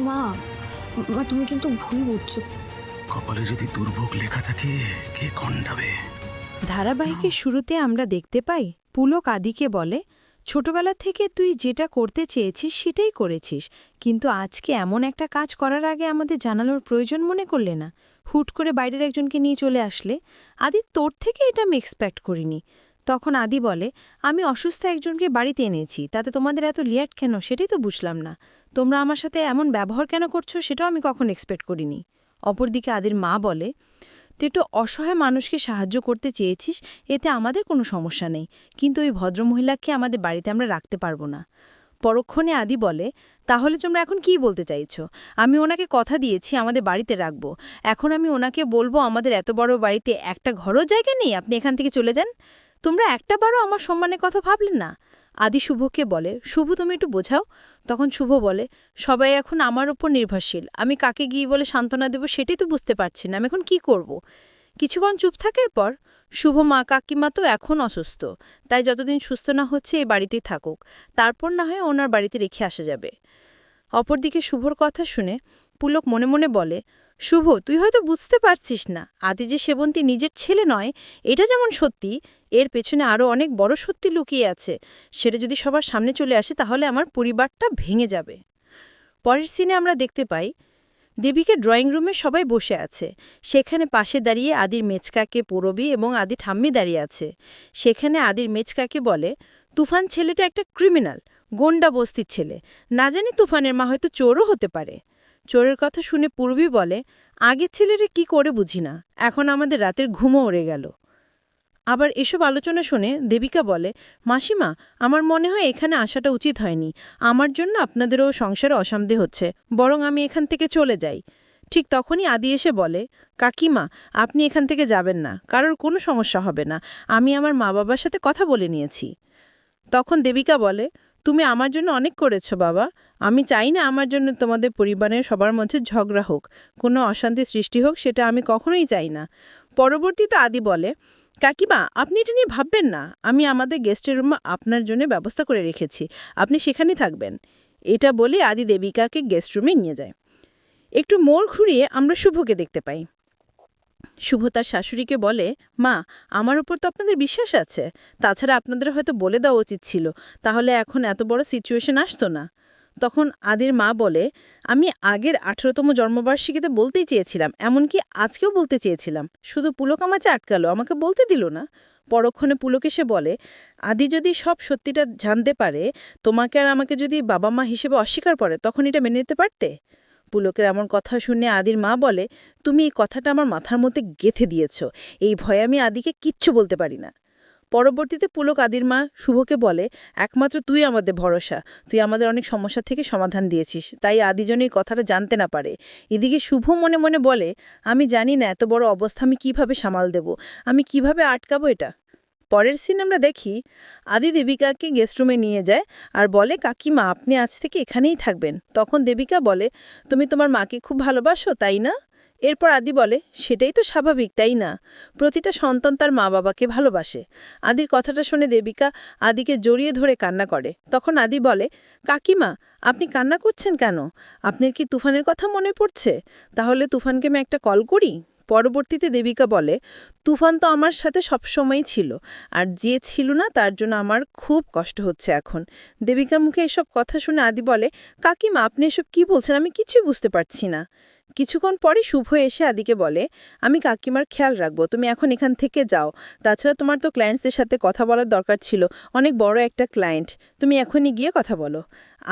মা, মা তুমি কিন্তু ভুল বুঝছো। কপালে যদি দুর্ভোগ লেখা থাকে কে কন্ডাবে। ধারাবাহিকের শুরুতে আমরা দেখতে পাই পুলক আদিকে বলে, ছোটবেলা থেকে তুই যেটা করতে চেয়েছিস সেটাই করেছিস, কিন্তু আজকে এমন একটা কাজ করার আগে আমাদের জানানোর প্রয়োজন মনে করলে না? হুট করে বাইরের একজনকে নিয়ে চলে আসলে। আদি, তোর থেকে এটা আমি এক্সপেক্ট করিনি। তখন আদি বলে, আমি অসুস্থ একজনকে বাড়িতে এনেছি, তাতে তোমাদের এত লিয়াট কেন সেটাই তো বুঝলাম না। তোমরা আমার সাথে এমন ব্যবহার কেন করছো সেটাও আমি কখনো এক্সপেক্ট করিনি। অপরদিকে আদির মা বলে, তুই একটু অসহায় মানুষকে সাহায্য করতে চেয়েছিস, এতে আমাদের কোনো সমস্যা নেই, কিন্তু ওই ভদ্রমহিলাকে আমাদের বাড়িতে আমরা রাখতে পারবো না। পরক্ষণে আদি বলে, তাহলে তোমরা এখন কি বলতে চাইছো? আমি ওনাকে কথা দিয়েছি আমাদের বাড়িতে রাখবো, এখন আমি ওনাকে বলবো আমাদের এত বড় বাড়িতে একটা ঘরও জায়গা নেই, আপনি এখান থেকে চলে যান? তোমরা একটাবারও আমার সম্মানের কথা ভাবলেন না। আদি শুভকে বলে, শুভ তুমি একটু বোঝাও। তখন শুভ বলে, সবাই এখন আমার ওপর নির্ভরশীল, আমি কাকে গিয়ে বলে সান্ত্বনা দেব সেটাই তো বুঝতে পারছি না, আমি এখন কি করব। কিছুক্ষণ চুপ থাকার পর শুভ, মা কাকিমা তো এখন অসুস্থ, তাই যতদিন সুস্থ না হচ্ছে এই বাড়িতেই থাকুক, তারপর না হয় ওনার বাড়িতে রেখে আসা যাবে। অপরদিকে শুভর কথা শুনে পুলক মনে মনে বলে, শুভ তুই হয়তো বুঝতে পারছিস না, আদি যে সেবন্তী নিজের ছেলে নয় এটা যেমন সত্যি, এর পেছনে আরও অনেক বড় সত্যি লুকিয়ে আছে। সেটা যদি সবার সামনে চলে আসে তাহলে আমার পরিবারটা ভেঙে যাবে। পরের সিনে আমরা দেখতে পাই দেবীকে ড্রয়িং রুমে সবাই বসে আছে। সেখানে পাশে দাঁড়িয়ে আদির মেচকাকে পূরবী এবং আদি ঠাম্মি দাঁড়িয়ে আছে। সেখানে আদির মেচকাকে বলে, তুফান ছেলেটা একটা ক্রিমিনাল, গোন্ডা বস্তির ছেলে, না জানি তুফানের মা হয়তো চোরও হতে পারে। চোরের কথা শুনে পূর্বী বলে, আগের ছেলেটা কি করে বুঝি না, এখন আমাদের রাতের ঘুমও উড়ে গেল। আবার এসব আলোচনা শুনে দেবিকা বলে, মাসিমা, আমার মনে হয় এখানে আসাটা উচিত হয়নি, আমার জন্য আপনাদেরও সংসারে অশান্তি হচ্ছে, বরং আমি এখান থেকে চলে যাই। ঠিক তখনই আদি এসে বলে, কাকিমা, আপনি এখান থেকে যাবেন না, কারোর কোনো সমস্যা হবে না, আমি আমার মা বাবার সাথে কথা বলে নিয়েছি। তখন দেবিকা বলে, তুমি আমার জন্য অনেক করেছো বাবা, আমি চাই না আমার জন্য তোমাদের পরিবারের সবার মধ্যে ঝগড়া হোক, কোনো অশান্তি সৃষ্টি হোক, সেটা আমি কখনোই চাই না। পরবর্তীতে আদি বলে, কাকিমা, আপনি এটা নিয়ে ভাববেন না, আমি আমাদের গেস্টের রুম আপনার জন্য ব্যবস্থা করে রেখেছি, আপনি সেখানেই থাকবেন। এটা বলে আদি দেবিকাকে গেস্ট রুমে নিয়ে যায়। একটু মোড় ঘুরিয়ে আমরা শুভকে দেখতে পাই। শুভ তার শাশুড়িকে বলে, মা, আমার উপর তো আপনাদের বিশ্বাস আছে, তাছাড়া আপনাদের হয়তো বলে দেওয়া উচিত ছিল, তাহলে এখন এত বড় সিচুয়েশন আসতো না। তখন আদির মা বলে, আমি আগের 18তম জন্মবার্ষিকীতে বলতেই চেয়েছিলাম, এমনকি আজকেও বলতে চেয়েছিলাম, শুধু পুলক আমাকে আটকালো, আমাকে বলতে দিল না। পরক্ষণে পুলক এসে বলে, আদি যদি সব সত্যিটা জানতে পারে, তোমাকে আর আমাকে যদি বাবা মা হিসেবে অস্বীকার করে, তখন এটা মেনে নিতে পারতে? পুলকের এমন কথা শুনে আদির মা বলে, তুমি এই কথাটা আমার মাথার মধ্যে গেঁথে দিয়েছ, এই ভয়ে আমি আদিকে কিচ্ছু বলতে পারি না। পরবর্তীতে পুলক আদির মা শুভকে বলে, একমাত্র তুই আমাদের ভরসা, তুই আমাদের অনেক সমস্যা থেকে সমাধান দিয়েছিস, তাই আদি যেন এই কথাটা জানতে না পারে। এদিকে শুভ মনে মনে বলে, আমি জানি না এত বড় অবস্থা আমি কিভাবে সামাল দেব, আমি কিভাবে আটকাবো এটা। পরের সিন আমরা দেখি, আদি দেবিকাকে গেস্টরুমে নিয়ে যায় আর বলে, কাকিমা, আপনি আজ থেকে এখানেই থাকবেন। তখন দেবিকা বলে, তুমি তোমার মাকে খুব ভালোবাসো তাই না? এরপর আদি বলে, সেটাই তো স্বাভাবিক তাই না, প্রতিটা সন্তান তার মা বাবাকে ভালোবাসে। আদির কথাটা শুনে দেবিকা আদিকে জড়িয়ে ধরে কান্না করে। তখন আদি বলে, কাকিমা, আপনি কান্না করছেন কেন? আপনার কি তুফানের কথা মনে পড়ছে? তাহলে তুফানকে আমি একটা কল করি। পরবর্তীতে দেবিকা বলে, তুফান তো আমার সাথে সবসময়ই ছিল, আর যে ছিল না তার জন্য আমার খুব কষ্ট হচ্ছে এখন। দেবিকার মুখে এসব কথা শুনে আদি বলে, কাকিমা, আপনি এসব কি বলছেন, আমি কিছুই বুঝতে পারছি না। কিছুক্ষণ পরে শুভ এসে আদিকে বলে, আমি কাকিমার খেয়াল রাখবো, তুমি এখন এখান থেকে যাও, তাছাড়া তোমার তো ক্লায়েন্টসদের সাথে কথা বলার দরকার ছিল, অনেক বড় একটা ক্লায়েন্ট, তুমি এখনই গিয়ে কথা বলো।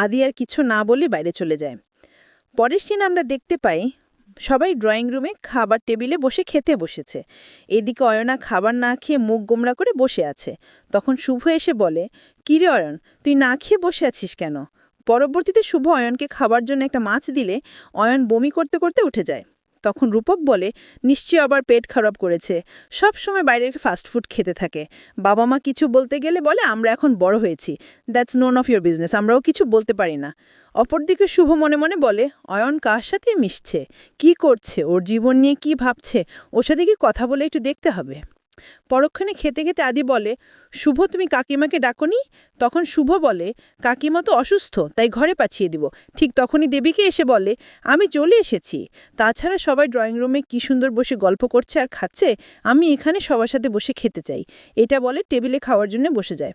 আদি আর কিছু না বলে বাইরে চলে যায়। পরের সিন আমরা দেখতে পাই, সবাই ড্রয়িং রুমে খাবার টেবিলে বসে খেতে বসেছে। এদিকে অয়না খাবার না খেয়ে মুখ গোমড়া করে বসে আছে। তখন শুভ এসে বলে, কিরে অয়ন, তুই না খেয়ে বসে আছিস কেন? পরবর্তীতে শুভ অয়নকে খাবার জন্য একটা মাছ দিলে অয়ন বমি করতে করতে উঠে যায়। তখন রূপক বলে, নিশ্চয়ই আবার পেট খারাপ করেছে, সব সময় বাইরের ফাস্টফুড খেতে থাকে, বাবা মা কিছু বলতে গেলে বলে আমরা এখন বড় হয়েছি, that's known of your business, আমরাও কিছু বলতে পারি না। অপরদিকে শুভ মনে মনে বলে, অয়ন কার সাথে মিশছে, কি করছে, ওর জীবন নিয়ে কি ভাবছে, ওর সাথে কি কথা বলে একটু দেখতে হবে। পরক্ষণে খেতে খেতে আদি বলে, শুভ তুমি কাকিমাকে ডাকোনি? তখন শুভ বলে, কাকিমা তো অসুস্থ, তাই ঘরে পাঠিয়ে দিব। ঠিক তখনই দেবীকে এসে বলে, আমি চলে এসেছি। তাছাড়া সবাই ড্রয়িং রুমে কি সুন্দর বসে গল্প করছে আর খাচ্ছে, আমি এখানে সবার সাথে বসে খেতে চাই। এটা বলে টেবিলে খাওয়ার জন্য বসে যায়।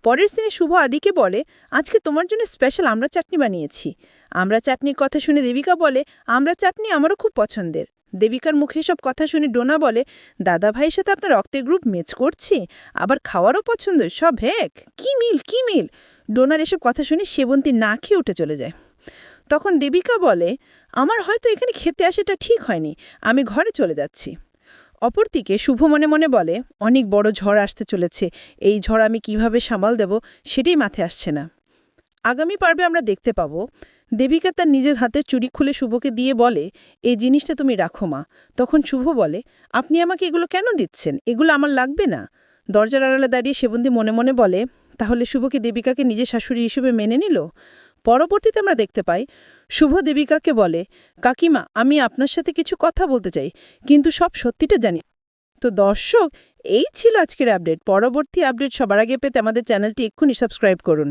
পরের সিনে শুভ আদিকে বলে, আজকে তোমার জন্য স্পেশাল আমড়া চাটনি বানিয়েছি। আমড়া চাটনির কথা শুনে দেবিকা বলে, আমড়া চাটনি আমারও খুব পছন্দের। দেবিকার মুখে সব কথা শুনে ডোনা বলে, দাদা ভাইয়ের সাথে আপনার রক্তের গ্রুপ ম্যাচ করছে, আবার খাওয়ারও পছন্দ, সব হ্যাক, কি মিল কি মিল। ডোনার এসব কথা শুনে সেবন্তী না খেয়ে উঠে চলে যায়। তখন দেবিকা বলে, আমার হয়তো এখানে খেতে আসাটা ঠিক হয়নি, আমি ঘরে চলে যাচ্ছি। অপরদিকে শুভ মনে মনে বলে, অনেক বড় ঝড় আসতে চলেছে, এই ঝড় আমি কিভাবে সামাল দেব সেটাই মাথায় আসছে না। আগামী পর্বে আমরা দেখতে পাব দেবিকা তার নিজের হাতের চুড়ি খুলে শুভকে দিয়ে বলে, এই জিনিসটা তুমি রাখো মা। তখন শুভ বলে, আপনি আমাকে এগুলো কেন দিচ্ছেন, এগুলো আমার লাগবে না। দরজার আড়ালে দাঁড়িয়ে সেবন্তী মনে মনে বলে, তাহলে শুভকে দেবিকাকে নিজের শাশুড়ি হিসেবে মেনে নিল। পরবর্তীতে আমরা দেখতে পাই শুভ দেবিকাকে বলে, কাকিমা আমি আপনার সাথে কিছু কথা বলতে চাই, কিন্তু সব সত্যিটা জানি। তো দর্শক, এই ছিল আজকের আপডেট। পরবর্তী আপডেট সবার আগে পেতে আমাদের চ্যানেলটি এক্ষুনি সাবস্ক্রাইব করুন।